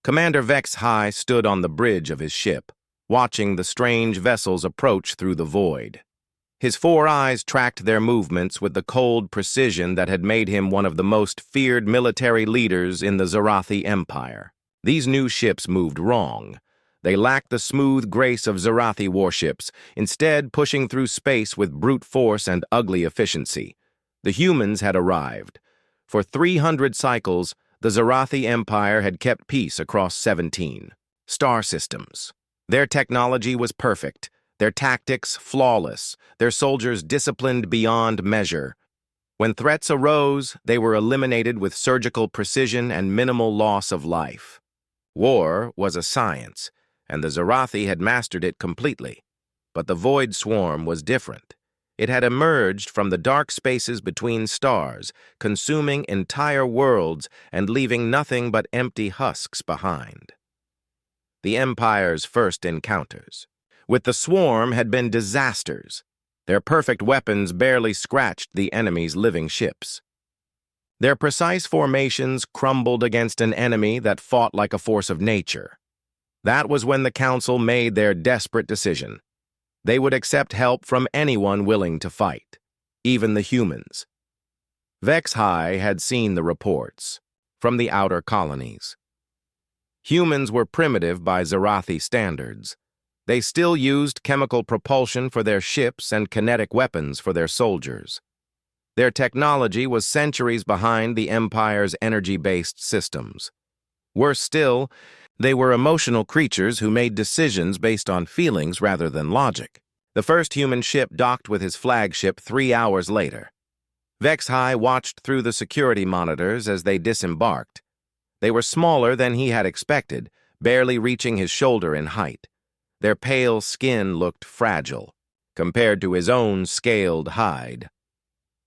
Commander Vex High stood on the bridge of his ship, watching the strange vessels approach through the void. His 4 eyes tracked their movements with the cold precision that had made him one of the most feared military leaders in the Zarathi Empire. These new ships moved wrong. They lacked the smooth grace of Zarathi warships, instead pushing through space with brute force and ugly efficiency. The humans had arrived. For 300 cycles, the Zarathi Empire had kept peace across 17 star systems. Their technology was perfect, their tactics flawless, their soldiers disciplined beyond measure. When threats arose, they were eliminated with surgical precision and minimal loss of life. War was a science, and the Zarathi had mastered it completely. But the Void Swarm was different. It had emerged from the dark spaces between stars, consuming entire worlds and leaving nothing but empty husks behind. The Empire's first encounters with the swarm had been disasters. Their perfect weapons barely scratched the enemy's living ships. Their precise formations crumbled against an enemy that fought like a force of nature. That was when the Council made their desperate decision. They would accept help from anyone willing to fight, even the humans. Vex High had seen the reports from the outer colonies. Humans were primitive by Zarathi standards. They still used chemical propulsion for their ships and kinetic weapons for their soldiers. Their technology was centuries behind the Empire's energy-based systems. Worse still, they were emotional creatures who made decisions based on feelings rather than logic. The first human ship docked with his flagship 3 hours later. Vex High watched through the security monitors as they disembarked. They were smaller than he had expected, barely reaching his shoulder in height. Their pale skin looked fragile, compared to his own scaled hide.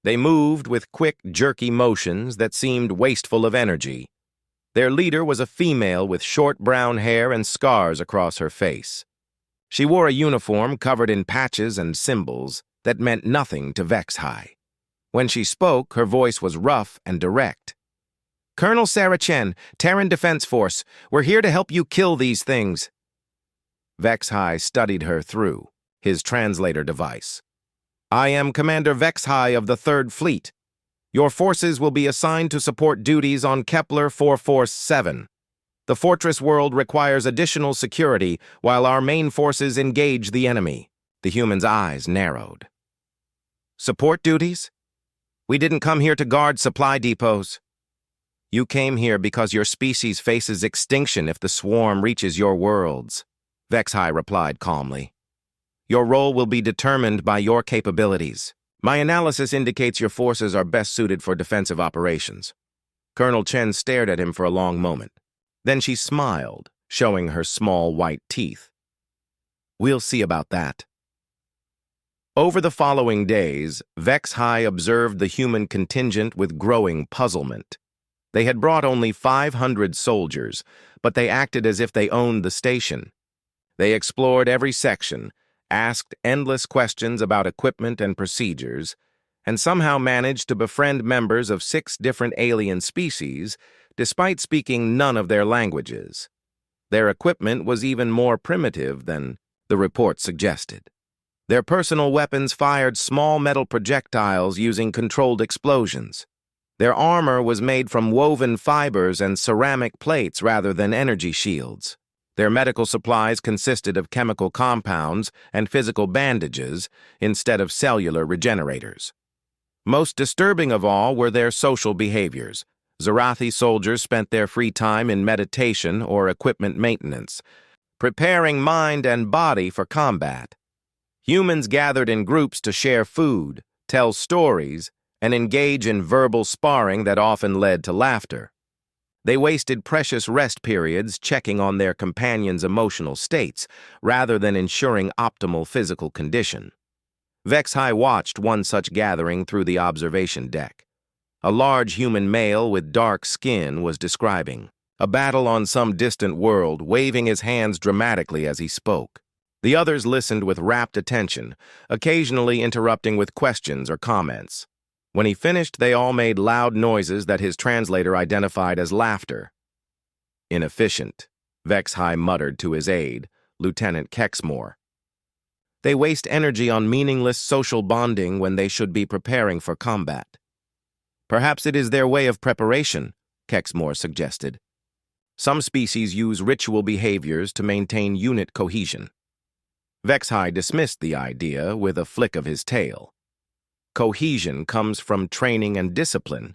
They moved with quick, jerky motions that seemed wasteful of energy. Their leader was a female with short brown hair and scars across her face. She wore a uniform covered in patches and symbols that meant nothing to Vex High. When she spoke, her voice was rough and direct. "Colonel Sarah Chen, Terran Defense Force, we're here to help you kill these things." Vex High studied her through his translator device. "I am Commander Vex High of the 3rd Fleet. Your forces will be assigned to support duties on Kepler 447. The fortress world requires additional security while our main forces engage the enemy." The human's eyes narrowed. "Support duties? We didn't come here to guard supply depots." "You came here because your species faces extinction if the swarm reaches your worlds," Vex High replied calmly. "Your role will be determined by your capabilities. My analysis indicates your forces are best suited for defensive operations." Colonel Chen stared at him for a long moment. Then she smiled, showing her small white teeth. "We'll see about that." Over the following days, Vex High observed the human contingent with growing puzzlement. They had brought only 500 soldiers, but they acted as if they owned the station. They explored every section, asked endless questions about equipment and procedures, and somehow managed to befriend members of 6 different alien species, despite speaking none of their languages. Their equipment was even more primitive than the report suggested. Their personal weapons fired small metal projectiles using controlled explosions. Their armor was made from woven fibers and ceramic plates rather than energy shields. Their medical supplies consisted of chemical compounds and physical bandages instead of cellular regenerators. Most disturbing of all were their social behaviors. Zarathi soldiers spent their free time in meditation or equipment maintenance, preparing mind and body for combat. Humans gathered in groups to share food, tell stories, and engage in verbal sparring that often led to laughter. They wasted precious rest periods checking on their companions' emotional states, rather than ensuring optimal physical condition. Vex High watched one such gathering through the observation deck. A large human male with dark skin was describing a battle on some distant world, waving his hands dramatically as he spoke. The others listened with rapt attention, occasionally interrupting with questions or comments. When he finished, they all made loud noises that his translator identified as laughter. Inefficient, Vex-High muttered to his aide, Lieutenant Kexmore. They waste energy on meaningless social bonding when they should be preparing for combat. Perhaps it is their way of preparation, Kexmore suggested. Some species use ritual behaviors to maintain unit cohesion. Vex-High dismissed the idea with a flick of his tail. Cohesion comes from training and discipline,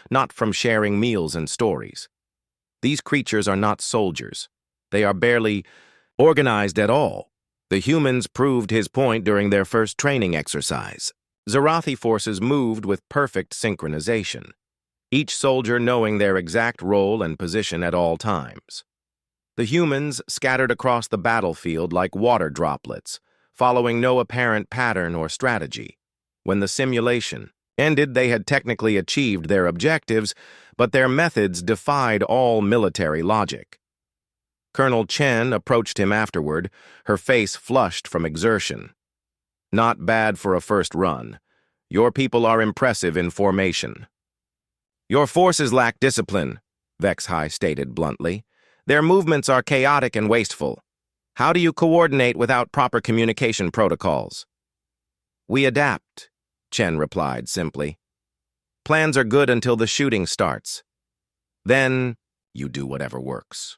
not from sharing meals and stories. These creatures are not soldiers. They are barely organized at all. The humans proved his point during their first training exercise. Zarathi forces moved with perfect synchronization, each soldier knowing their exact role and position at all times. The humans scattered across the battlefield like water droplets, following no apparent pattern or strategy. When the simulation ended, they had technically achieved their objectives, but their methods defied all military logic. Colonel Chen approached him afterward, her face flushed from exertion. Not bad for a first run. Your people are impressive in formation. Your forces lack discipline, Vex-High stated bluntly. Their movements are chaotic and wasteful. How do you coordinate without proper communication protocols? We adapt, Chen replied simply. Plans are good until the shooting starts. Then you do whatever works.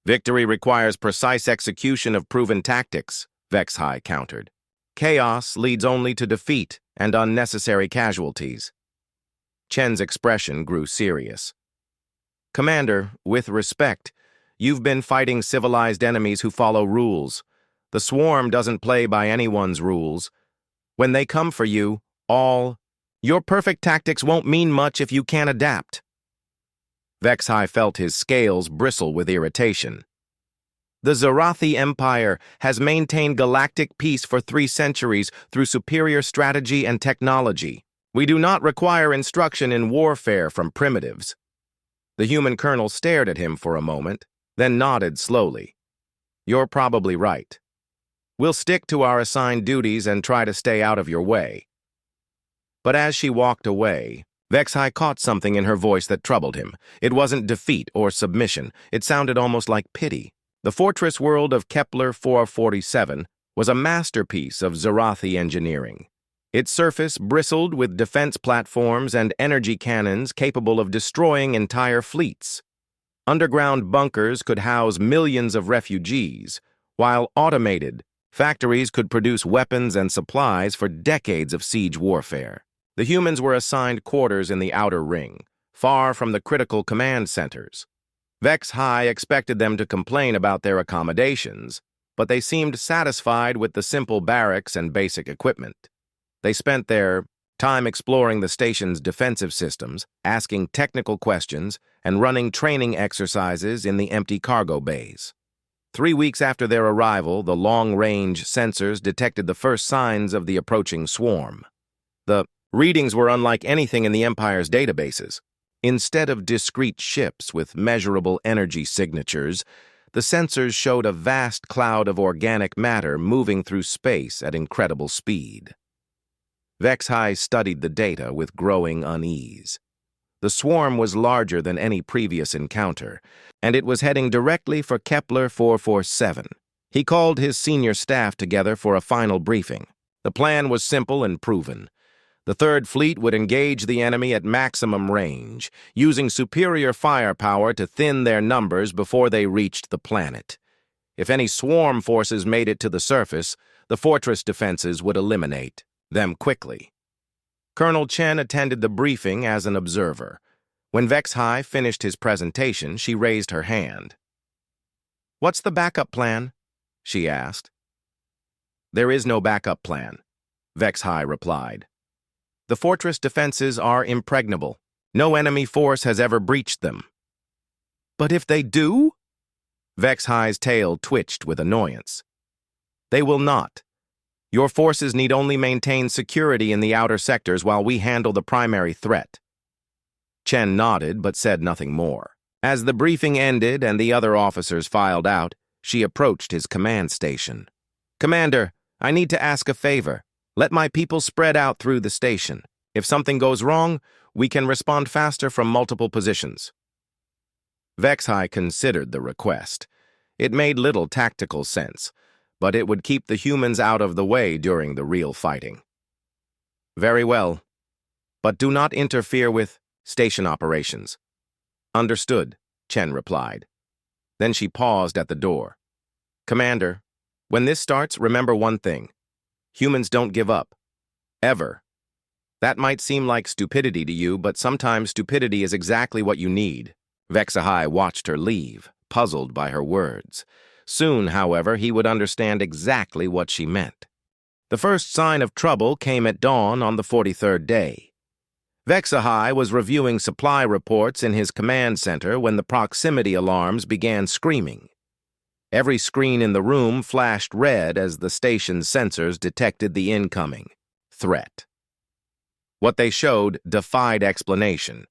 Victory requires precise execution of proven tactics, Vex-High countered. Chaos leads only to defeat and unnecessary casualties. Chen's expression grew serious. Commander, with respect, you've been fighting civilized enemies who follow rules. The swarm doesn't play by anyone's rules. When they come for you, your perfect tactics won't mean much if you can't adapt. Vex-High felt his scales bristle with irritation. The Zarathi Empire has maintained galactic peace for 3 centuries through superior strategy and technology. We do not require instruction in warfare from primitives. The human colonel stared at him for a moment, then nodded slowly. You're probably right. We'll stick to our assigned duties and try to stay out of your way. But as she walked away, Vex-High caught something in her voice that troubled him. It wasn't defeat or submission. It sounded almost like pity. The fortress world of Kepler 447 was a masterpiece of Zarathi engineering. Its surface bristled with defense platforms and energy cannons capable of destroying entire fleets. Underground bunkers could house millions of refugees, while automated factories could produce weapons and supplies for decades of siege warfare. The humans were assigned quarters in the outer ring, far from the critical command centers. Vex-High expected them to complain about their accommodations, but they seemed satisfied with the simple barracks and basic equipment. They spent their time exploring the station's defensive systems, asking technical questions, and running training exercises in the empty cargo bays. 3 weeks after their arrival, the long-range sensors detected the first signs of the approaching swarm. The readings were unlike anything in the Empire's databases. Instead of discrete ships with measurable energy signatures, the sensors showed a vast cloud of organic matter moving through space at incredible speed. Vex-High studied the data with growing unease. The swarm was larger than any previous encounter, and it was heading directly for Kepler 447. He called his senior staff together for a final briefing. The plan was simple and proven. The Third Fleet would engage the enemy at maximum range, using superior firepower to thin their numbers before they reached the planet. If any swarm forces made it to the surface, the fortress defenses would eliminate them quickly. Colonel Chen attended the briefing as an observer. When Vex-High finished his presentation, she raised her hand. "What's the backup plan?" she asked. "There is no backup plan," Vex-High replied. "The fortress defenses are impregnable. No enemy force has ever breached them." "But if they do?" Vex-High's tail twitched with annoyance. "They will not. Your forces need only maintain security in the outer sectors while we handle the primary threat." Chen nodded but said nothing more. As the briefing ended and the other officers filed out, she approached his command station. "Commander, I need to ask a favor. Let my people spread out through the station. If something goes wrong, we can respond faster from multiple positions." Vexhai considered the request. It made little tactical sense, but it would keep the humans out of the way during the real fighting. Very well, but do not interfere with station operations. Understood, Chen replied. Then she paused at the door. Commander, when this starts, remember one thing. Humans don't give up. Ever. That might seem like stupidity to you, but sometimes stupidity is exactly what you need. Vexahai watched her leave, puzzled by her words. Soon, however, he would understand exactly what she meant. The first sign of trouble came at dawn on the 43rd day. Vexahai was reviewing supply reports in his command center when the proximity alarms began screaming. Every screen in the room flashed red as the station's sensors detected the incoming threat. What they showed defied explanation.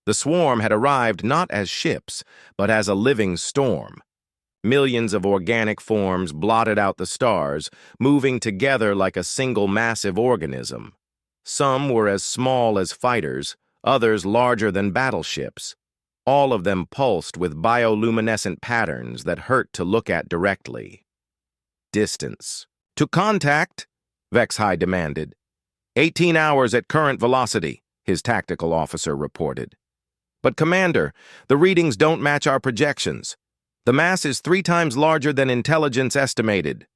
The swarm had arrived not as ships, but as a living storm. Millions of organic forms blotted out the stars, moving together like a single massive organism. Some were as small as fighters, others larger than battleships. All of them pulsed with bioluminescent patterns that hurt to look at directly. Distance. To contact, Vexhai demanded. 18 hours at current velocity, his tactical officer reported. But Commander, the readings don't match our projections. The mass is 3 times larger than intelligence estimated.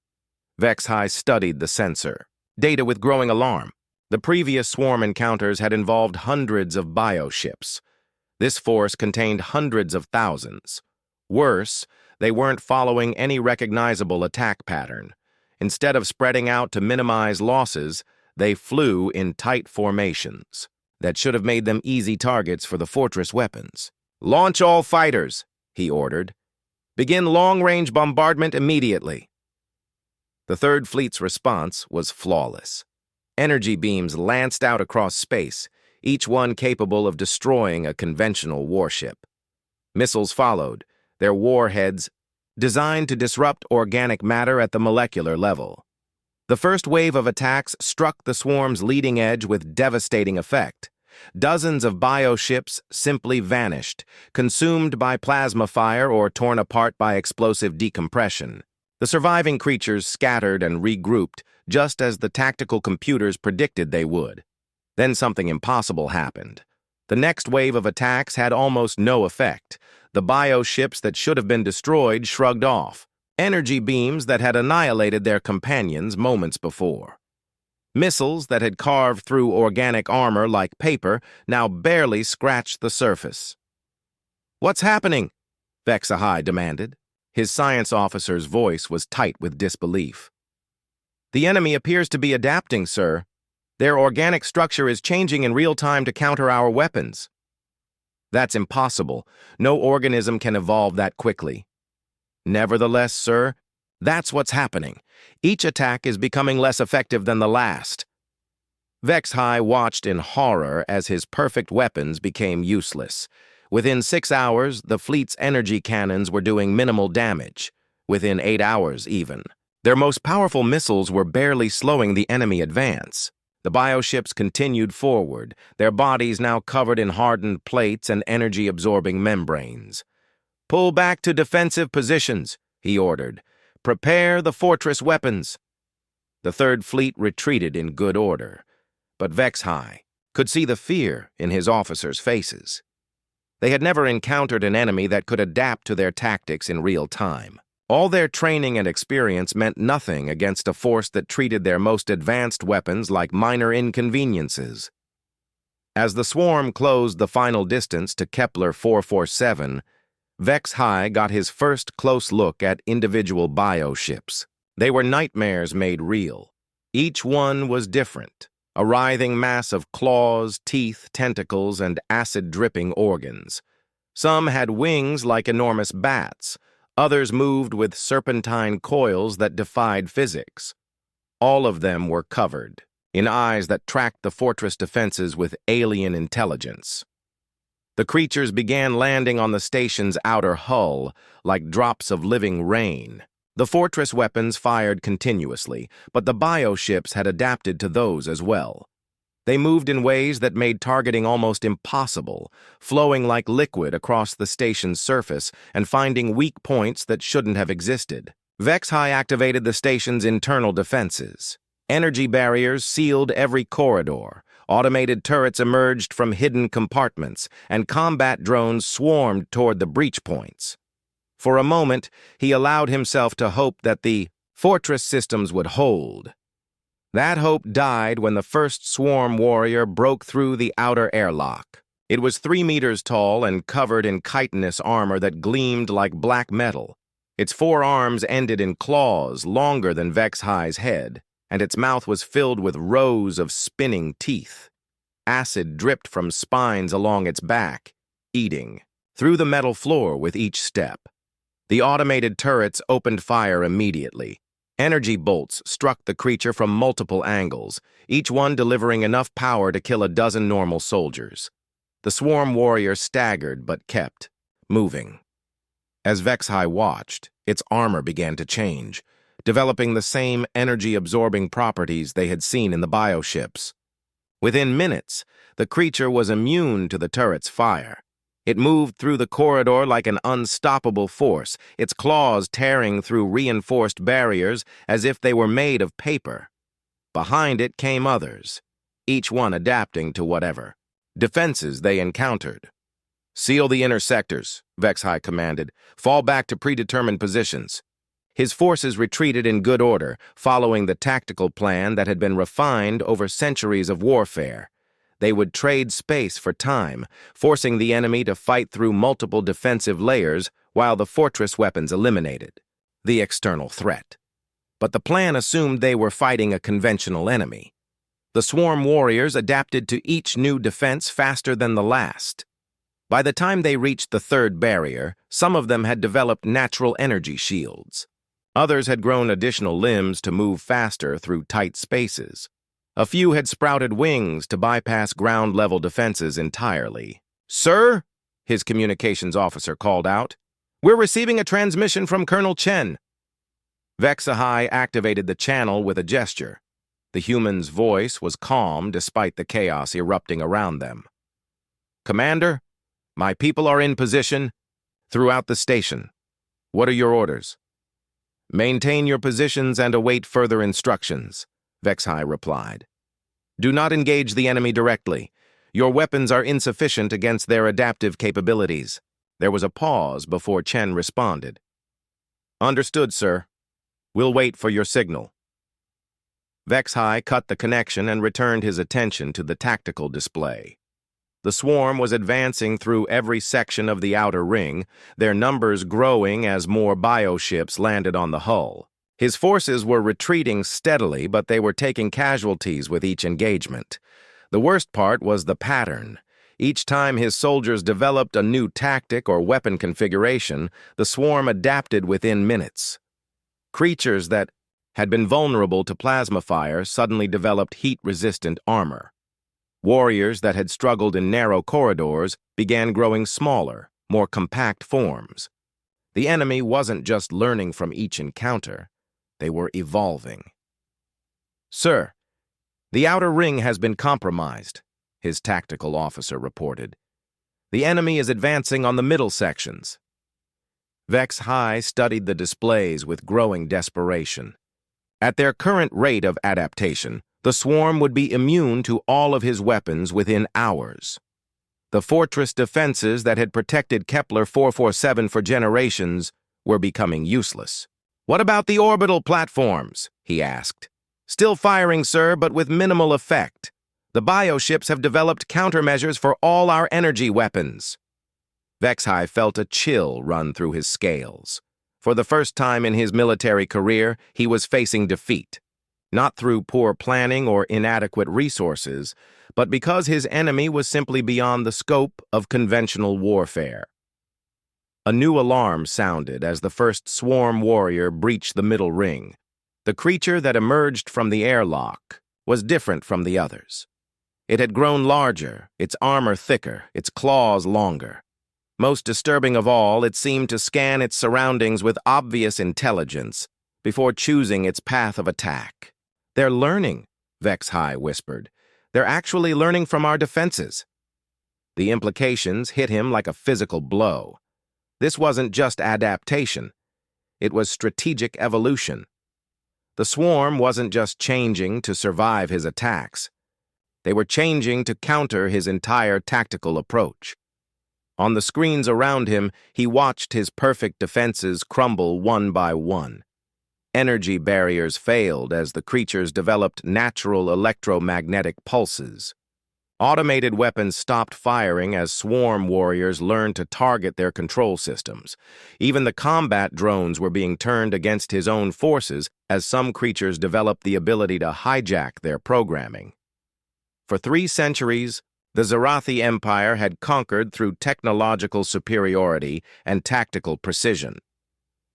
Vexhai studied the sensor. Data with growing alarm. The previous swarm encounters had involved hundreds of bioships. This force contained hundreds of thousands. Worse, they weren't following any recognizable attack pattern. Instead of spreading out to minimize losses, they flew in tight formations that should have made them easy targets for the fortress weapons. Launch all fighters, he ordered. Begin long-range bombardment immediately. The Third Fleet's response was flawless. Energy beams lanced out across space, each one capable of destroying a conventional warship. Missiles followed, their warheads designed to disrupt organic matter at the molecular level. The first wave of attacks struck the swarm's leading edge with devastating effect. Dozens of bioships simply vanished, consumed by plasma fire or torn apart by explosive decompression. The surviving creatures scattered and regrouped, just as the tactical computers predicted they would. Then something impossible happened. The next wave of attacks had almost no effect. The bioships that should have been destroyed shrugged off. Energy beams that had annihilated their companions moments before. Missiles that had carved through organic armor like paper now barely scratched the surface. What's happening? Vexahai demanded. His science officer's voice was tight with disbelief. The enemy appears to be adapting, sir. Their organic structure is changing in real time to counter our weapons. That's impossible. No organism can evolve that quickly. Nevertheless, sir, that's what's happening. Each attack is becoming less effective than the last. Vexhai watched in horror as his perfect weapons became useless. Within 6 hours, the fleet's energy cannons were doing minimal damage. Within 8 hours, even. Their most powerful missiles were barely slowing the enemy advance. The bioships continued forward, their bodies now covered in hardened plates and energy-absorbing membranes. Pull back to defensive positions, he ordered. Prepare the fortress weapons. The Third Fleet retreated in good order, but Vexhai could see the fear in his officers' faces. They had never encountered an enemy that could adapt to their tactics in real time. All their training and experience meant nothing against a force that treated their most advanced weapons like minor inconveniences. As the swarm closed the final distance to Kepler 447, Vexhai got his first close look at individual bioships. They were nightmares made real. Each one was different, a writhing mass of claws, teeth, tentacles, and acid-dripping organs. Some had wings like enormous bats. Others moved with serpentine coils that defied physics. All of them were covered in eyes that tracked the fortress defenses with alien intelligence. The creatures began landing on the station's outer hull like drops of living rain. The fortress weapons fired continuously, but the bioships had adapted to those as well. They moved in ways that made targeting almost impossible, flowing like liquid across the station's surface and finding weak points that shouldn't have existed. HFY activated the station's internal defenses. Energy barriers sealed every corridor, automated turrets emerged from hidden compartments, and combat drones swarmed toward the breach points. For a moment, he allowed himself to hope that the fortress systems would hold. That hope died when the first swarm warrior broke through the outer airlock. It was 3 meters tall and covered in chitinous armor that gleamed like black metal. Its 4 arms ended in claws longer than HFY's head, and its mouth was filled with rows of spinning teeth. Acid dripped from spines along its back, eating through the metal floor with each step. The automated turrets opened fire immediately. Energy bolts struck the creature from multiple angles, each one delivering enough power to kill a dozen normal soldiers. The swarm warrior staggered but kept moving. As HFY watched, its armor began to change, developing the same energy-absorbing properties they had seen in the bioships. Within minutes, the creature was immune to the turret's fire. It moved through the corridor like an unstoppable force, its claws tearing through reinforced barriers as if they were made of paper. Behind it came others, each one adapting to whatever defenses they encountered. "Seal the inner sectors," HFY commanded. "Fall back to predetermined positions." His forces retreated in good order, following the tactical plan that had been refined over centuries of warfare. They would trade space for time, forcing the enemy to fight through multiple defensive layers while the fortress weapons eliminated the external threat. But the plan assumed they were fighting a conventional enemy. The swarm warriors adapted to each new defense faster than the last. By the time they reached the third barrier, some of them had developed natural energy shields. Others had grown additional limbs to move faster through tight spaces. A few had sprouted wings to bypass ground-level defenses entirely. "Sir," his communications officer called out, "we're receiving a transmission from Colonel Chen." HFY activated the channel with a gesture. The human's voice was calm despite the chaos erupting around them. "Commander, my people are in position throughout the station. What are your orders?" "Maintain your positions and await further instructions," HFY replied. "Do not engage the enemy directly. Your weapons are insufficient against their adaptive capabilities." There was a pause before Chen responded. "Understood, sir. We'll wait for your signal." HFY cut the connection and returned his attention to the tactical display. The swarm was advancing through every section of the outer ring, their numbers growing as more bioships landed on the hull. His forces were retreating steadily, but they were taking casualties with each engagement. The worst part was the pattern. Each time his soldiers developed a new tactic or weapon configuration, the swarm adapted within minutes. Creatures that had been vulnerable to plasma fire suddenly developed heat-resistant armor. Warriors that had struggled in narrow corridors began growing smaller, more compact forms. The enemy wasn't just learning from each encounter. They were evolving. "Sir, the outer ring has been compromised," his tactical officer reported. "The enemy is advancing on the middle sections." HFY studied the displays with growing desperation. At their current rate of adaptation, the swarm would be immune to all of his weapons within hours. The fortress defenses that had protected Kepler 447 for generations were becoming useless. "What about the orbital platforms?" he asked. "Still firing, sir, but with minimal effect. The bioships have developed countermeasures for all our energy weapons." HFY felt a chill run through his scales. For the first time in his military career, he was facing defeat. Not through poor planning or inadequate resources, but because his enemy was simply beyond the scope of conventional warfare. A new alarm sounded as the first swarm warrior breached the middle ring. The creature that emerged from the airlock was different from the others. It had grown larger, its armor thicker, its claws longer. Most disturbing of all, it seemed to scan its surroundings with obvious intelligence before choosing its path of attack. "They're learning," HFY whispered. They're actually learning from our defenses. The implications hit him like a physical blow. This wasn't just adaptation. It was strategic evolution. The swarm wasn't just changing to survive his attacks. They were changing to counter his entire tactical approach. On the screens around him, he watched his perfect defenses crumble one by one. Energy barriers failed as the creatures developed natural electromagnetic pulses. Automated weapons stopped firing as swarm warriors learned to target their control systems. Even the combat drones were being turned against his own forces as some creatures developed the ability to hijack their programming. For 3 centuries, the Zarathi Empire had conquered through technological superiority and tactical precision.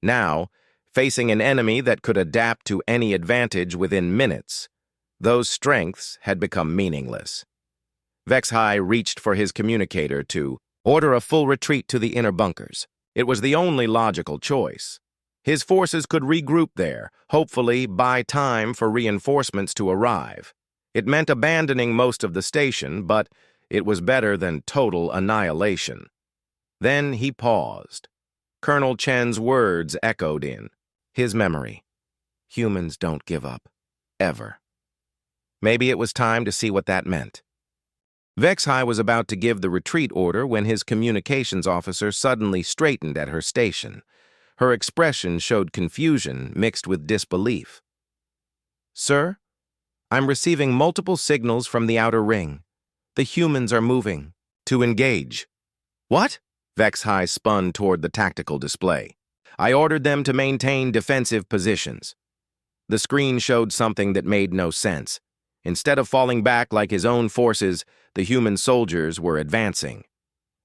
Now, facing an enemy that could adapt to any advantage within minutes, those strengths had become meaningless. Vexhai reached for his communicator to order a full retreat to the inner bunkers. It was the only logical choice. His forces could regroup there, hopefully buy time for reinforcements to arrive. It meant abandoning most of the station, but it was better than total annihilation. Then he paused. Colonel Chen's words echoed in his memory. Humans don't give up. Ever. Maybe it was time to see what that meant. Vexhai was about to give the retreat order when his communications officer suddenly straightened at her station. Her expression showed confusion mixed with disbelief. "Sir, I'm receiving multiple signals from the outer ring. The humans are moving. To engage." "What?" Vexhai spun toward the tactical display. "I ordered them to maintain defensive positions." The screen showed something that made no sense. Instead of falling back like his own forces, the human soldiers were advancing.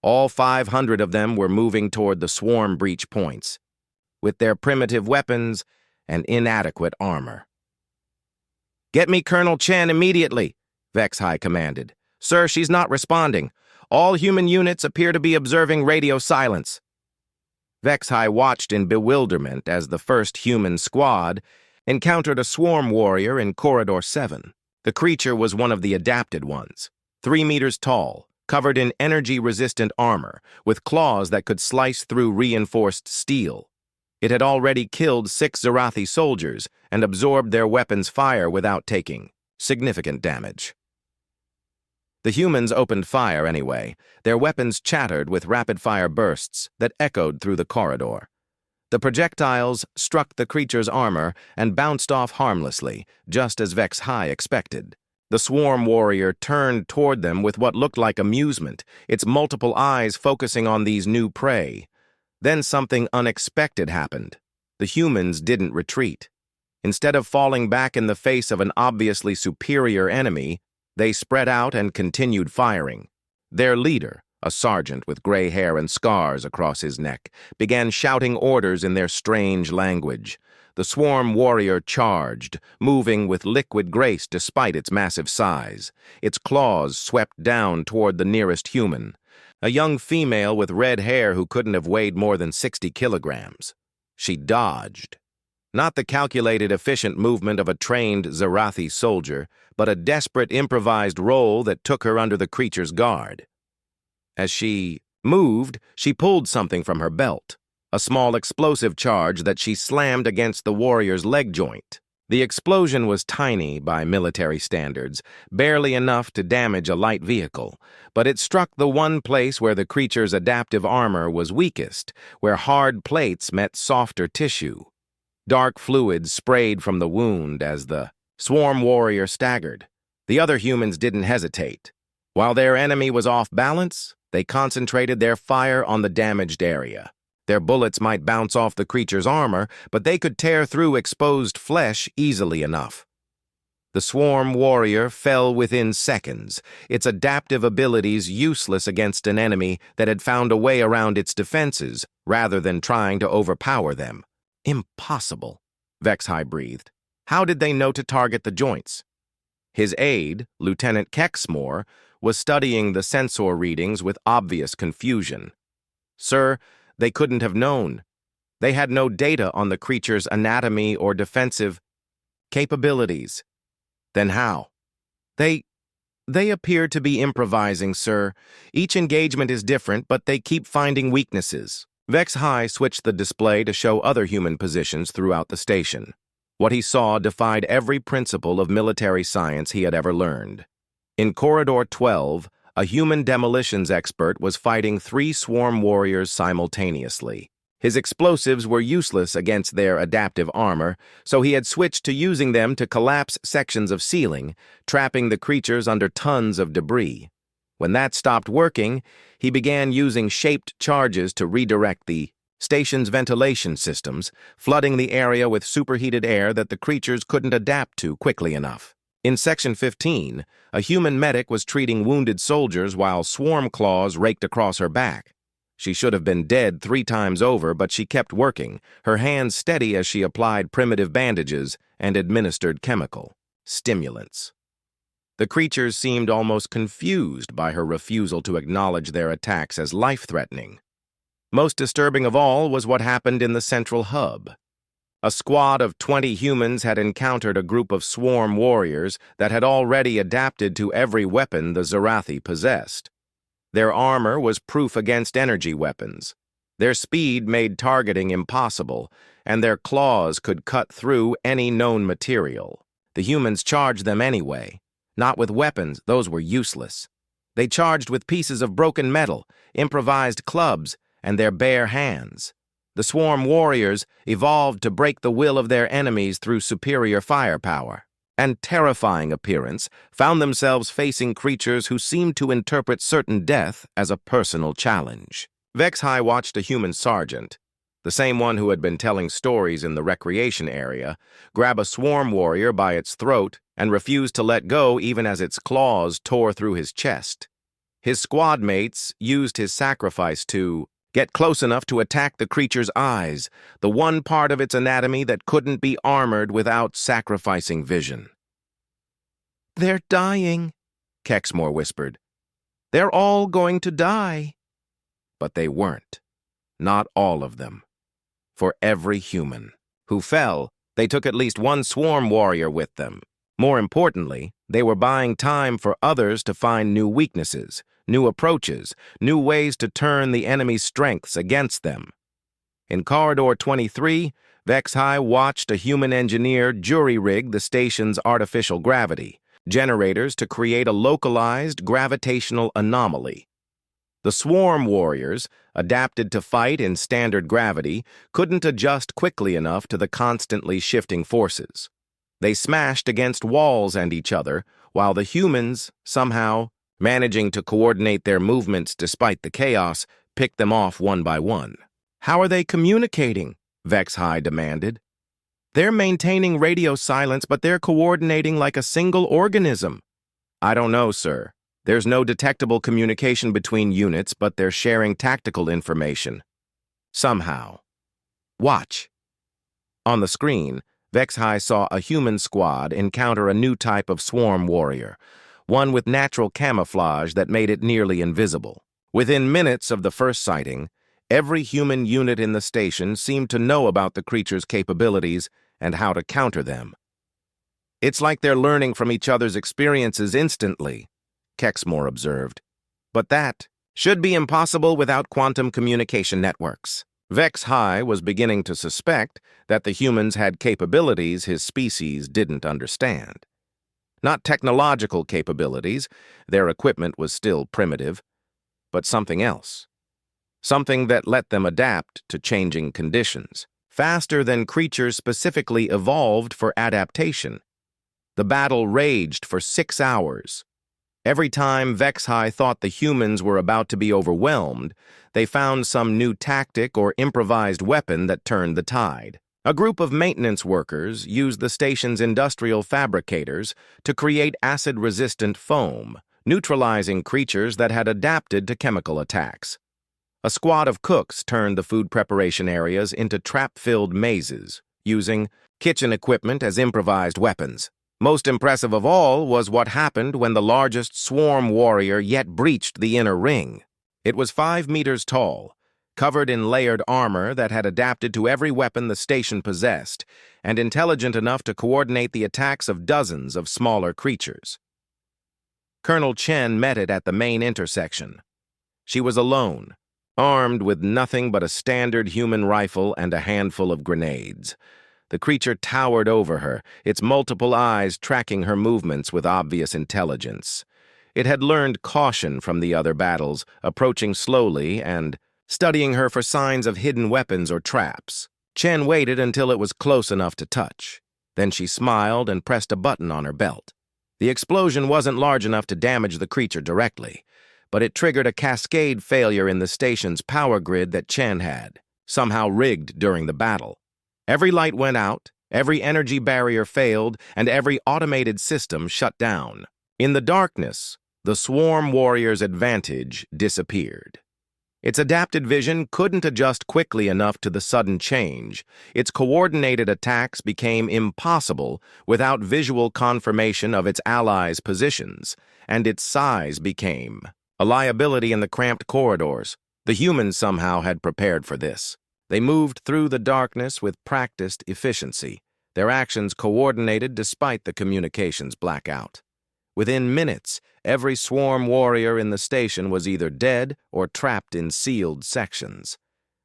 All 500 of them were moving toward the swarm breach points, with their primitive weapons and inadequate armor. "Get me Colonel Chen immediately," Vexhai commanded. "Sir, she's not responding. All human units appear to be observing radio silence." Vexhai watched in bewilderment as the first human squad encountered a swarm warrior in Corridor 7. The creature was one of the adapted ones, 3 meters tall, covered in energy-resistant armor, with claws that could slice through reinforced steel. It had already killed 6 Zarathi soldiers and absorbed their weapons' fire without taking significant damage. The humans opened fire anyway. Their weapons chattered with rapid-fire bursts that echoed through the corridor. The projectiles struck the creature's armor and bounced off harmlessly, just as Vexhai expected. The swarm warrior turned toward them with what looked like amusement, its multiple eyes focusing on these new prey. Then something unexpected happened. The humans didn't retreat. Instead of falling back in the face of an obviously superior enemy, they spread out and continued firing. Their leader, a sergeant with gray hair and scars across his neck, began shouting orders in their strange language. The swarm warrior charged, moving with liquid grace despite its massive size. Its claws swept down toward the nearest human, a young female with red hair who couldn't have weighed more than 60 kilograms. She dodged. Not the calculated, efficient movement of a trained Zarathi soldier, but a desperate, improvised roll that took her under the creature's guard. As she moved, she pulled something from her belt, a small explosive charge that she slammed against the warrior's leg joint. The explosion was tiny by military standards, barely enough to damage a light vehicle, but it struck the one place where the creature's adaptive armor was weakest, where hard plates met softer tissue. Dark fluid sprayed from the wound as the swarm warrior staggered. The other humans didn't hesitate. While their enemy was off balance, they concentrated their fire on the damaged area. Their bullets might bounce off the creature's armor, but they could tear through exposed flesh easily enough. The swarm warrior fell within seconds, its adaptive abilities useless against an enemy that had found a way around its defenses rather than trying to overpower them. Impossible, Vexhai breathed. How did they know to target the joints? His aide, Lieutenant Kexmore, was studying the sensor readings with obvious confusion. Sir, they couldn't have known. They had no data on the creature's anatomy or defensive capabilities. Then how? They They appear to be improvising, sir. Each engagement is different, but they keep finding weaknesses. Vex High switched the display to show other human positions throughout the station. What he saw defied every principle of military science he had ever learned. In Corridor 12, a human demolitions expert was fighting 3 swarm warriors simultaneously. His explosives were useless against their adaptive armor, so he had switched to using them to collapse sections of ceiling, trapping the creatures under tons of debris. When that stopped working, he began using shaped charges to redirect the station's ventilation systems, flooding the area with superheated air that the creatures couldn't adapt to quickly enough. In Section 15, a human medic was treating wounded soldiers while swarm claws raked across her back. She should have been dead 3 times over, but she kept working, her hands steady as she applied primitive bandages and administered chemical stimulants. The creatures seemed almost confused by her refusal to acknowledge their attacks as life-threatening. Most disturbing of all was what happened in the central hub. A squad of 20 humans had encountered a group of swarm warriors that had already adapted to every weapon the Zarathi possessed. Their armor was proof against energy weapons. Their speed made targeting impossible, and their claws could cut through any known material. The humans charged them anyway. Not with weapons, those were useless. They charged with pieces of broken metal, improvised clubs, and their bare hands. The swarm warriors evolved to break the will of their enemies through superior firepower. And terrifying appearance, found themselves facing creatures who seemed to interpret certain death as a personal challenge. Vex High watched a human sergeant, the same one who had been telling stories in the recreation area, grab a swarm warrior by its throat and refuse to let go even as its claws tore through his chest. His squad mates used his sacrifice to get close enough to attack the creature's eyes, the one part of its anatomy that couldn't be armored without sacrificing vision. "They're dying," Kexmore whispered. "They're all going to die." But they weren't. Not all of them. For every human who fell, they took at least one swarm warrior with them. More importantly, they were buying time for others to find new weaknesses, new approaches, new ways to turn the enemy's strengths against them. In Corridor 23, Vex High watched a human engineer jury-rig the station's artificial gravity, generators to create a localized gravitational anomaly. The swarm warriors, adapted to fight in standard gravity, couldn't adjust quickly enough to the constantly shifting forces. They smashed against walls and each other, while the humans, somehow, managing to coordinate their movements despite the chaos, picked them off one by one. "How are they communicating?" Vex High demanded. "They're maintaining radio silence, but they're coordinating like a single organism." "I don't know, sir. There's no detectable communication between units, but they're sharing tactical information. Somehow. Watch." On the screen, Vex High saw a human squad encounter a new type of swarm warrior, one with natural camouflage that made it nearly invisible. Within minutes of the first sighting, every human unit in the station seemed to know about the creature's capabilities and how to counter them. "It's like they're learning from each other's experiences instantly," Kexmore observed. "But that should be impossible without quantum communication networks." Vex High was beginning to suspect that the humans had capabilities his species didn't understand. Not technological capabilities, their equipment was still primitive, but something else. Something that let them adapt to changing conditions, faster than creatures specifically evolved for adaptation. The battle raged for 6 hours. Every time Vex High thought the humans were about to be overwhelmed, they found some new tactic or improvised weapon that turned the tide. A group of maintenance workers used the station's industrial fabricators to create acid-resistant foam, neutralizing creatures that had adapted to chemical attacks. A squad of cooks turned the food preparation areas into trap-filled mazes, using kitchen equipment as improvised weapons. Most impressive of all was what happened when the largest swarm warrior yet breached the inner ring. It was 5 meters tall, covered in layered armor that had adapted to every weapon the station possessed, and intelligent enough to coordinate the attacks of dozens of smaller creatures. Colonel Chen met it at the main intersection. She was alone, armed with nothing but a standard human rifle and a handful of grenades. The creature towered over her, its multiple eyes tracking her movements with obvious intelligence. It had learned caution from the other battles, approaching slowly and studying her for signs of hidden weapons or traps. Chen waited until it was close enough to touch. Then she smiled and pressed a button on her belt. The explosion wasn't large enough to damage the creature directly, but it triggered a cascade failure in the station's power grid that Chen had, somehow rigged during the battle. Every light went out, every energy barrier failed, and every automated system shut down. In the darkness, the swarm warrior's advantage disappeared. Its adapted vision couldn't adjust quickly enough to the sudden change. Its coordinated attacks became impossible without visual confirmation of its allies' positions, and its size became a liability in the cramped corridors. The humans somehow had prepared for this. They moved through the darkness with practiced efficiency, their actions coordinated despite the communications blackout. Within minutes, every swarm warrior in the station was either dead or trapped in sealed sections.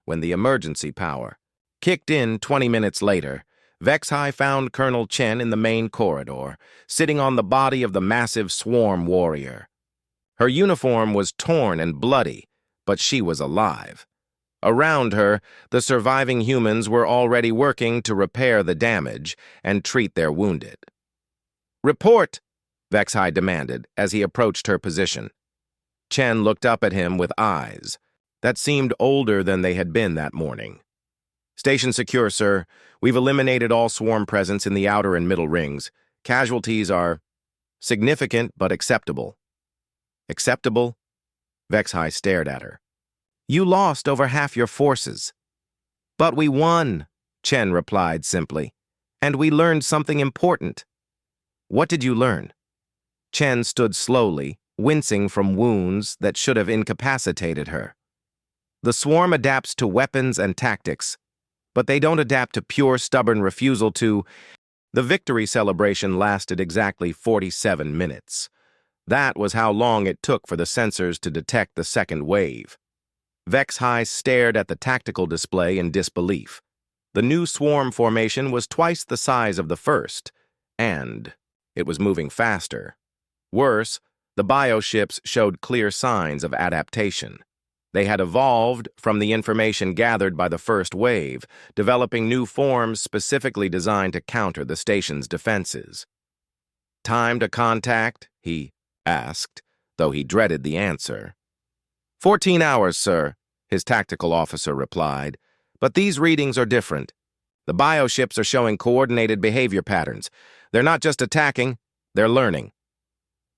When the emergency power kicked in 20 minutes later, Vexhai found Colonel Chen in the main corridor, sitting on the body of the massive swarm warrior. Her uniform was torn and bloody, but she was alive. Around her, the surviving humans were already working to repair the damage and treat their wounded. "Report!" Vexhai demanded as he approached her position. Chen looked up at him with eyes that seemed older than they had been that morning. "Station secure, sir. We've eliminated all swarm presence in the outer and middle rings. Casualties are significant but acceptable." "Acceptable?" Vexhai stared at her. "You lost over half your forces." "But we won," Chen replied simply. "And we learned something important." "What did you learn?" Chen stood slowly, wincing from wounds that should have incapacitated her. "The swarm adapts to weapons and tactics, but they don't adapt to pure, stubborn refusal to..." The victory celebration lasted exactly 47 minutes. That was how long it took for the sensors to detect the second wave. Vexhai stared at the tactical display in disbelief. The new swarm formation was twice the size of the first, and it was moving faster. Worse, the bioships showed clear signs of adaptation. They had evolved from the information gathered by the first wave, developing new forms specifically designed to counter the station's defenses. "Time to contact?" he asked, though he dreaded the answer. 14 hours, sir," his tactical officer replied. "But these readings are different. The bioships are showing coordinated behavior patterns. They're not just attacking, they're learning."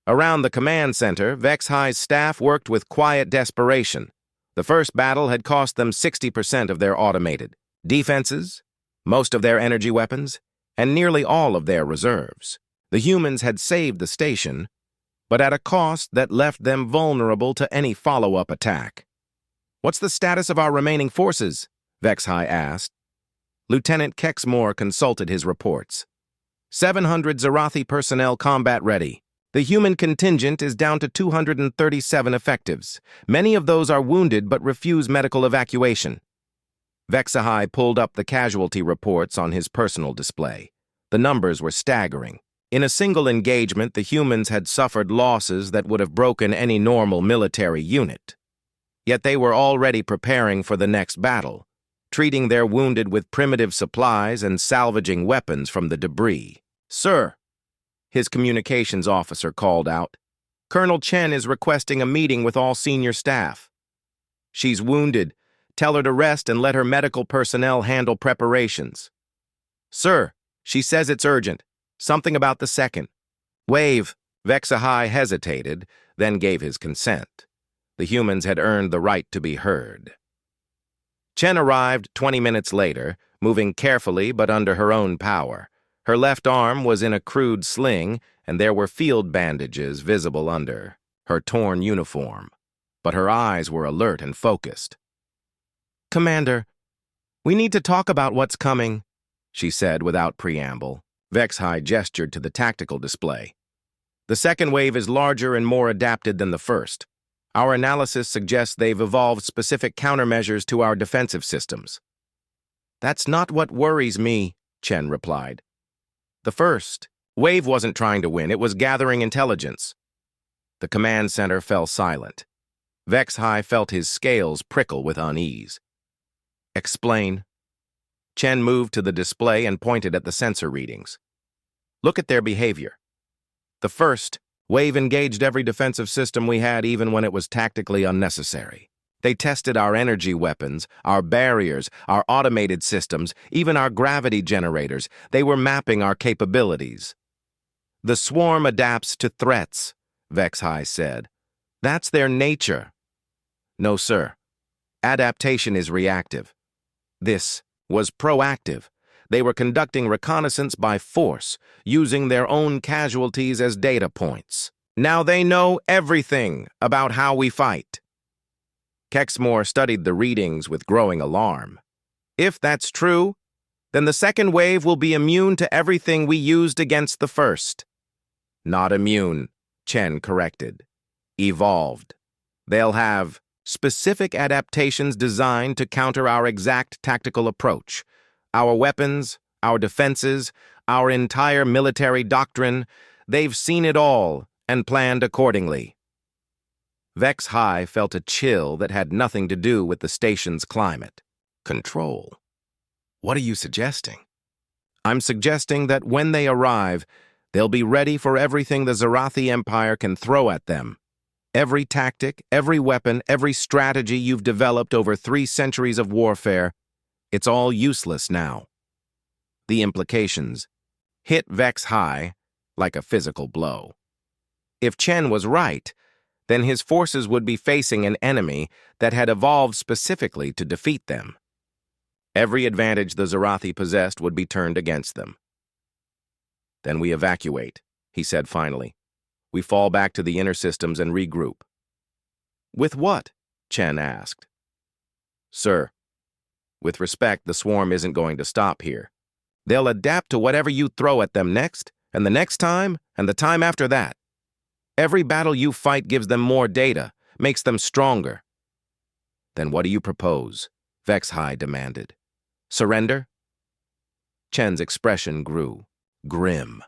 Around the command center, Vexhai's staff worked with quiet desperation. The first battle had cost them 60% of their automated defenses, most of their energy weapons, and nearly all of their reserves. The humans had saved the station, but at a cost that left them vulnerable to any follow-up attack. "What's the status of our remaining forces?" Vexhai asked. Lieutenant Kexmore consulted his reports. 700 Zarathi personnel combat ready. The human contingent is down to 237 effectives. Many of those are wounded but refuse medical evacuation. Vexhai pulled up the casualty reports on his personal display. The numbers were staggering. In a single engagement, the humans had suffered losses that would have broken any normal military unit. Yet they were already preparing for the next battle, treating their wounded with primitive supplies and salvaging weapons from the debris. "Sir," his communications officer called out, "Colonel Chen is requesting a meeting with all senior staff." "She's wounded. Tell her to rest and let her medical personnel handle preparations." "Sir, she says it's urgent. Something about the second wave." Vexhai hesitated, then gave his consent. The humans had earned the right to be heard. Chen arrived 20 minutes later, moving carefully but under her own power. Her left arm was in a crude sling, and there were field bandages visible under her torn uniform. But her eyes were alert and focused. "Commander, we need to talk about what's coming," she said without preamble. Vexhai gestured to the tactical display. The second wave is larger and more adapted than the first. Our analysis suggests they've evolved specific countermeasures to our defensive systems. That's not what worries me, Chen replied. The first wave wasn't trying to win, it was gathering intelligence. The command center fell silent. Vex-High felt his scales prickle with unease. Explain. Chen moved to the display and pointed at the sensor readings. Look at their behavior. The first wave engaged every defensive system we had even when it was tactically unnecessary. They tested our energy weapons, our barriers, our automated systems, even our gravity generators. They were mapping our capabilities. The swarm adapts to threats, Vex-High said. That's their nature. No, sir. Adaptation is reactive. This was proactive. They were conducting reconnaissance by force, using their own casualties as data points. Now they know everything about how we fight. Kexmore studied the readings with growing alarm. If that's true, then the second wave will be immune to everything we used against the first. Not immune, Chen corrected. Evolved. They'll have specific adaptations designed to counter our exact tactical approach. Our weapons, our defenses, our entire military doctrine, they've seen it all and planned accordingly. Vex-High felt a chill that had nothing to do with the station's climate. Control. What are you suggesting? I'm suggesting that when they arrive, they'll be ready for everything the Zarathi Empire can throw at them. Every tactic, every weapon, every strategy you've developed over 3 centuries of warfare, it's all useless now. The implications hit Vex-High like a physical blow. If Chen was right, then his forces would be facing an enemy that had evolved specifically to defeat them. Every advantage the Zarathi possessed would be turned against them. Then we evacuate, he said finally. We fall back to the inner systems and regroup. With what? Chen asked. Sir, with respect, the swarm isn't going to stop here. They'll adapt to whatever you throw at them next, and the next time, and the time after that. Every battle you fight gives them more data, makes them stronger. Then what do you propose? Vex-High demanded. Surrender? Chen's expression grew, grim.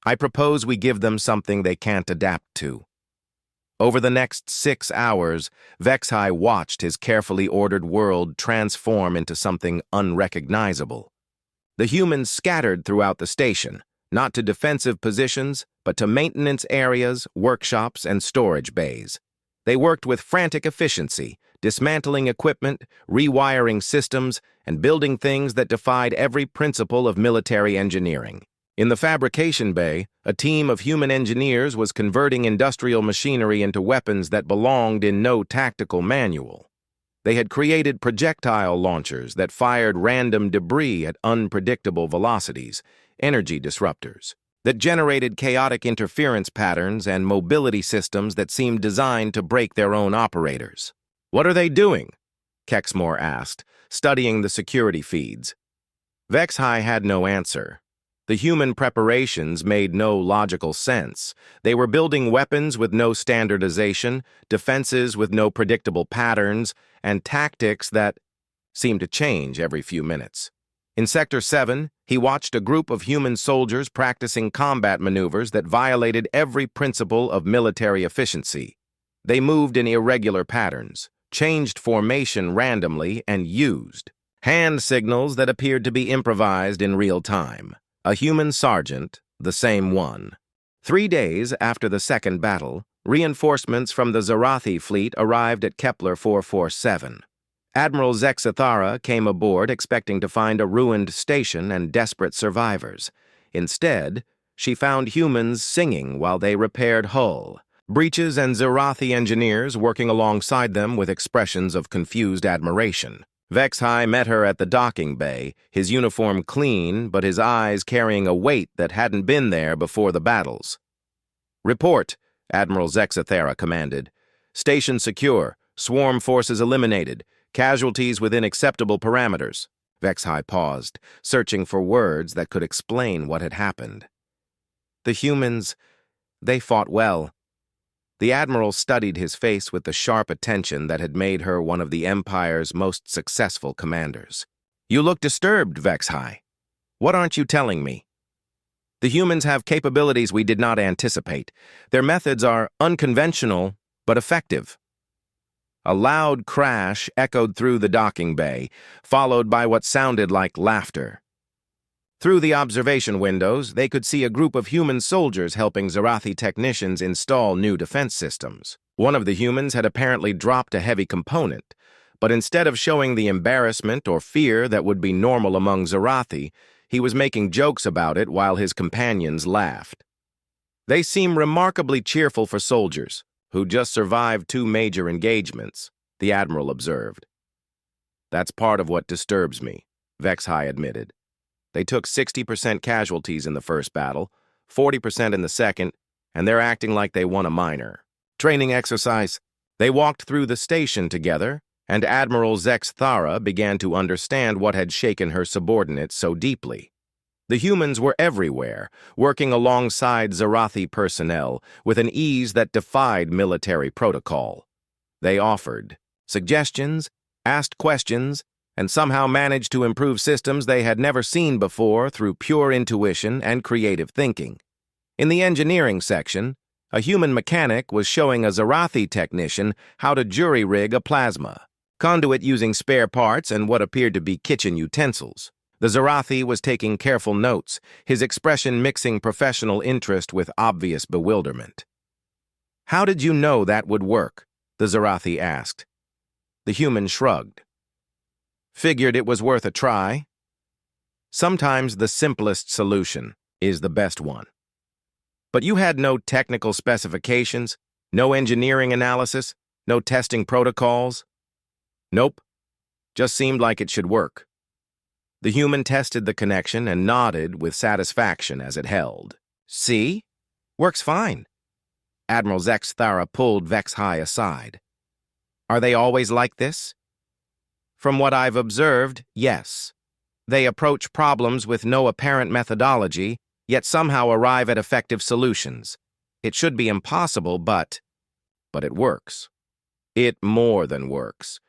I propose we give them something they can't adapt to. Over the next 6 hours, Vex-High watched his carefully ordered world transform into something unrecognizable. The humans scattered throughout the station, not to defensive positions, but to maintenance areas, workshops, and storage bays. They worked with frantic efficiency, dismantling equipment, rewiring systems, and building things that defied every principle of military engineering. In the fabrication bay, a team of human engineers was converting industrial machinery into weapons that belonged in no tactical manual. They had created projectile launchers that fired random debris at unpredictable velocities, energy disruptors, that generated chaotic interference patterns and mobility systems that seemed designed to break their own operators. What are they doing? Kexmore asked, studying the security feeds. Vex-High had no answer. The human preparations made no logical sense. They were building weapons with no standardization, defenses with no predictable patterns, and tactics that seemed to change every few minutes. In Sector 7, he watched a group of human soldiers practicing combat maneuvers that violated every principle of military efficiency. They moved in irregular patterns, changed formation randomly, and used hand signals that appeared to be improvised in real time. A human sergeant, the same one. 3 days after the second battle, reinforcements from the Zarathi fleet arrived at Kepler 447. Admiral Zexathara came aboard expecting to find a ruined station and desperate survivors. Instead, she found humans singing while they repaired hull, breaches and Zarathi engineers working alongside them with expressions of confused admiration. Vex-High met her at the docking bay, his uniform clean, but his eyes carrying a weight that hadn't been there before the battles. Report, Admiral Zexathara commanded. Station secure, swarm forces eliminated, casualties within acceptable parameters. Vex-High paused, searching for words that could explain what had happened. The humans, They fought well. The Admiral studied his face with the sharp attention that had made her one of the Empire's most successful commanders. You look disturbed, Vex-High. What aren't you telling me? The humans have capabilities we did not anticipate. Their methods are unconventional, but effective. A loud crash echoed through the docking bay, followed by what sounded like laughter. Through the observation windows, they could see a group of human soldiers helping Zarathi technicians install new defense systems. One of the humans had apparently dropped a heavy component, but instead of showing the embarrassment or fear that would be normal among Zarathi, he was making jokes about it while his companions laughed. They seem remarkably cheerful for soldiers, who just survived 2 major engagements, the Admiral observed. That's part of what disturbs me, Vex-High admitted. They took 60% casualties in the first battle, 40% in the second, and they're acting like they won a minor training exercise. They walked through the station together, and Admiral Zex Thara began to understand what had shaken her subordinates so deeply. The humans were everywhere, working alongside Zarathi personnel with an ease that defied military protocol. They offered suggestions, asked questions, and somehow managed to improve systems they had never seen before through pure intuition and creative thinking. In the engineering section, a human mechanic was showing a Zarathi technician how to jury-rig a plasma conduit using spare parts and what appeared to be kitchen utensils. The Zarathi was taking careful notes, his expression mixing professional interest with obvious bewilderment. How did you know that would work? The Zarathi asked. The human shrugged. Figured it was worth a try. Sometimes the simplest solution is the best one. But you had no technical specifications, no engineering analysis, no testing protocols? Nope. Just seemed like it should work. The human tested the connection and nodded with satisfaction as it held. See? Works fine. Admiral Zex Thara pulled Vex-High aside. Are they always like this? From what I've observed, yes. They approach problems with no apparent methodology, yet somehow arrive at effective solutions. It should be impossible, but it works. It more than works.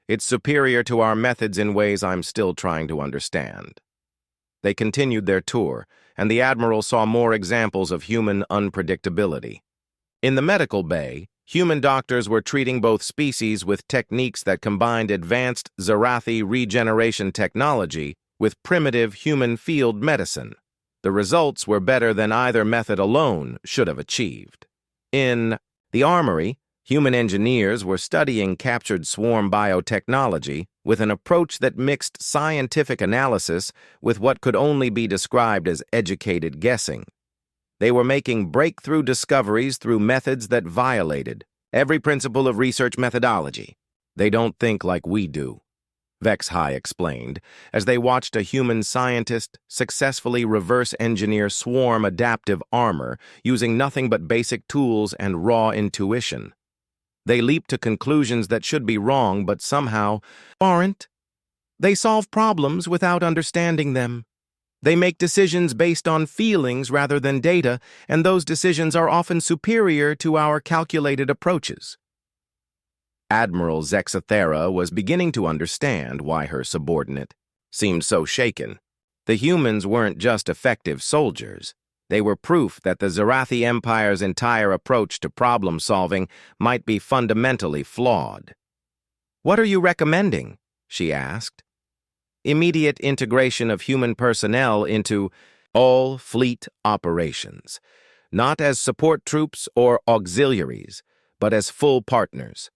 It's superior to our methods in ways I'm still trying to understand. They continued their tour, and the Admiral saw more examples of human unpredictability. In the medical bay, human doctors were treating both species with techniques that combined advanced Zarathi regeneration technology with primitive human field medicine. The results were better than either method alone should have achieved. In the armory, human engineers were studying captured swarm biotechnology with an approach that mixed scientific analysis with what could only be described as educated guessing. They were making breakthrough discoveries through methods that violated every principle of research methodology. They don't think like we do, Vex-High explained, as they watched a human scientist successfully reverse engineer swarm adaptive armor using nothing but basic tools and raw intuition. They leap to conclusions that should be wrong but somehow aren't. They solve problems without understanding them. They make decisions based on feelings rather than data, and those decisions are often superior to our calculated approaches. Admiral Zexathera was beginning to understand why her subordinate seemed so shaken. The humans weren't just effective soldiers. They were proof that the Zarathi Empire's entire approach to problem-solving might be fundamentally flawed. "What are you recommending?" she asked. "Immediate integration of human personnel into all fleet operations, not as support troops or auxiliaries, but as full partners.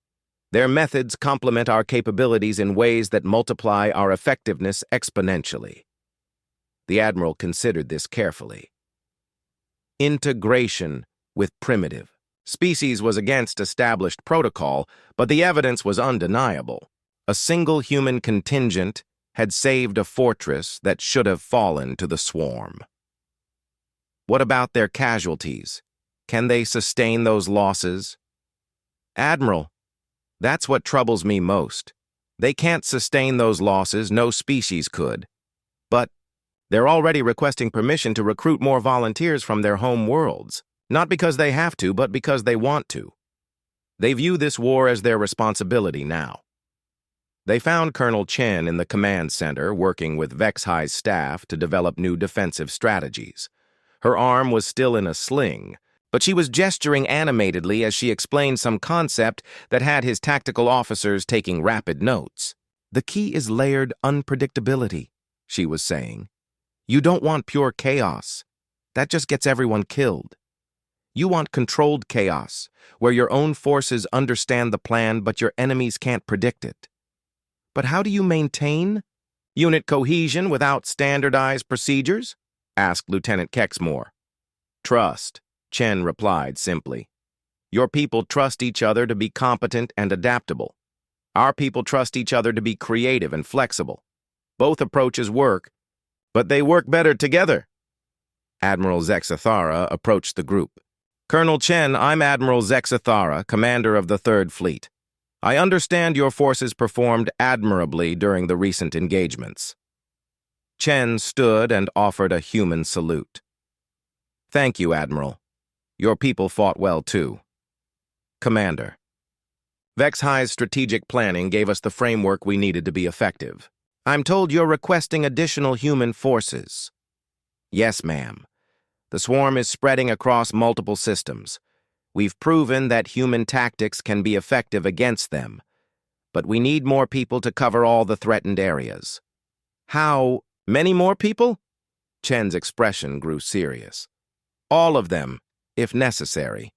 Their methods complement our capabilities in ways that multiply our effectiveness exponentially." The Admiral considered this carefully. Integration with primitive species was against established protocol, but the evidence was undeniable. A single human contingent had saved a fortress that should have fallen to the swarm. What about their casualties? Can they sustain those losses? Admiral, that's what troubles me most. They can't sustain those losses, no species could. But they're already requesting permission to recruit more volunteers from their home worlds. Not because they have to, but because they want to. They view this war as their responsibility now. They found Colonel Chen in the command center working with Vexhi's staff to develop new defensive strategies. Her arm was still in a sling, but she was gesturing animatedly as she explained some concept that had his tactical officers taking rapid notes. "The key is layered unpredictability," she was saying. "You don't want pure chaos. That just gets everyone killed. You want controlled chaos, where your own forces understand the plan but your enemies can't predict it." "But how do you maintain unit cohesion without standardized procedures?" asked Lieutenant Kexmore. "Trust," Chen replied simply. "Your people trust each other to be competent and adaptable. Our people trust each other to be creative and flexible. Both approaches work, but they work better together." Admiral Zexathara approached the group. "Colonel Chen, I'm Admiral Zexathara, commander of the Third Fleet. I understand your forces performed admirably during the recent engagements." Chen stood and offered a human salute. "Thank you, Admiral. Your people fought well, too." "Commander, Vexhi's strategic planning gave us the framework we needed to be effective. I'm told you're requesting additional human forces." "Yes, ma'am. The swarm is spreading across multiple systems. We've proven that human tactics can be effective against them, but we need more people to cover all the threatened areas." "How many more people?" Chen's expression grew serious. "All of them, if necessary.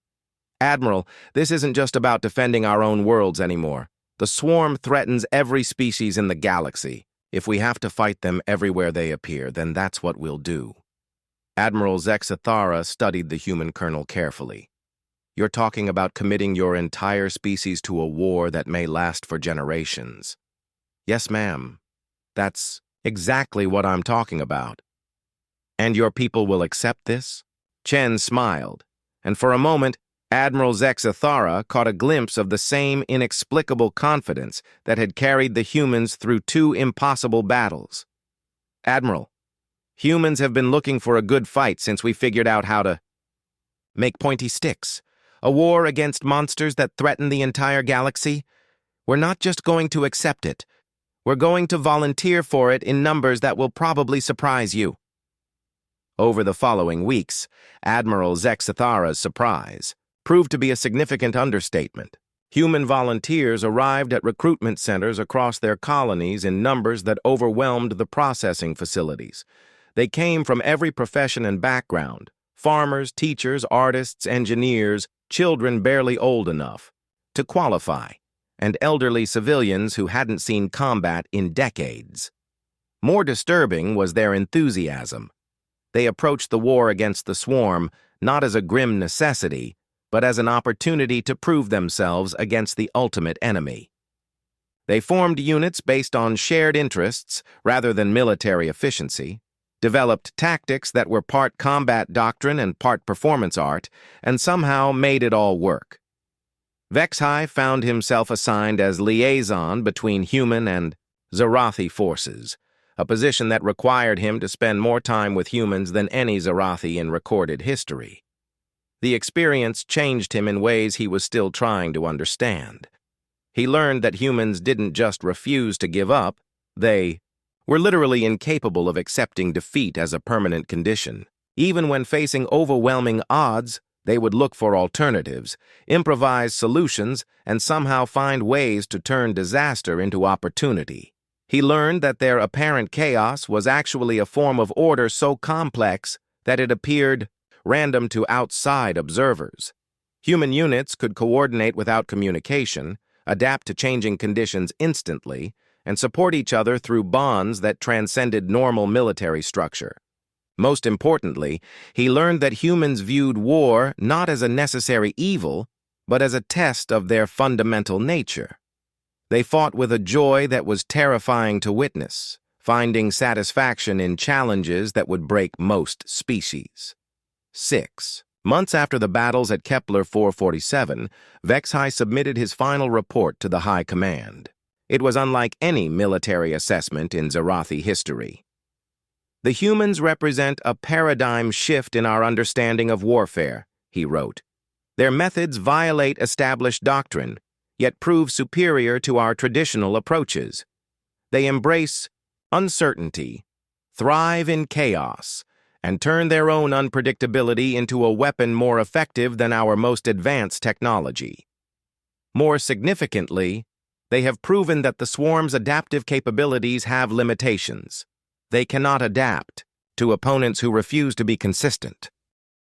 Admiral, this isn't just about defending our own worlds anymore. The swarm threatens every species in the galaxy. If we have to fight them everywhere they appear, then that's what we'll do." Admiral Zexathara studied the human colonel carefully. "You're talking about committing your entire species to a war that may last for generations." "Yes, ma'am. That's exactly what I'm talking about." "And your people will accept this?" Chen smiled, and for a moment, Admiral Zexathara caught a glimpse of the same inexplicable confidence that had carried the humans through two impossible battles. "Admiral, humans have been looking for a good fight since we figured out how to make pointy sticks. A war against monsters that threaten the entire galaxy. We're not just going to accept it. We're going to volunteer for it in numbers that will probably surprise you." Over the following weeks, Admiral Zexathara's surprise proved to be a significant understatement. Human volunteers arrived at recruitment centers across their colonies in numbers that overwhelmed the processing facilities. They came from every profession and background: farmers, teachers, artists, engineers, children barely old enough to qualify, and elderly civilians who hadn't seen combat in decades. More disturbing was their enthusiasm. They approached the war against the swarm not as a grim necessity, but as an opportunity to prove themselves against the ultimate enemy. They formed units based on shared interests rather than military efficiency, developed tactics that were part combat doctrine and part performance art, and somehow made it all work. Vexhi found himself assigned as liaison between human and Zarathi forces, a position that required him to spend more time with humans than any Zarathi in recorded history. The experience changed him in ways he was still trying to understand. He learned that humans didn't just refuse to give up, they were literally incapable of accepting defeat as a permanent condition. Even when facing overwhelming odds, they would look for alternatives, improvise solutions, and somehow find ways to turn disaster into opportunity. He learned that their apparent chaos was actually a form of order so complex that it appeared random to outside observers. Human units could coordinate without communication, adapt to changing conditions instantly, and support each other through bonds that transcended normal military structure. Most importantly, he learned that humans viewed war not as a necessary evil, but as a test of their fundamental nature. They fought with a joy that was terrifying to witness, finding satisfaction in challenges that would break most species. 6 months after the battles at Kepler 447, Vexhi submitted his final report to the High Command. It was unlike any military assessment in Zarathi history. "The humans represent a paradigm shift in our understanding of warfare," he wrote. Their methods violate established doctrine, yet prove superior to our traditional approaches. They embrace uncertainty, thrive in chaos, and turn their own unpredictability into a weapon more effective than our most advanced technology. More significantly, they have proven that the swarm's adaptive capabilities have limitations. They cannot adapt to opponents who refuse to be consistent.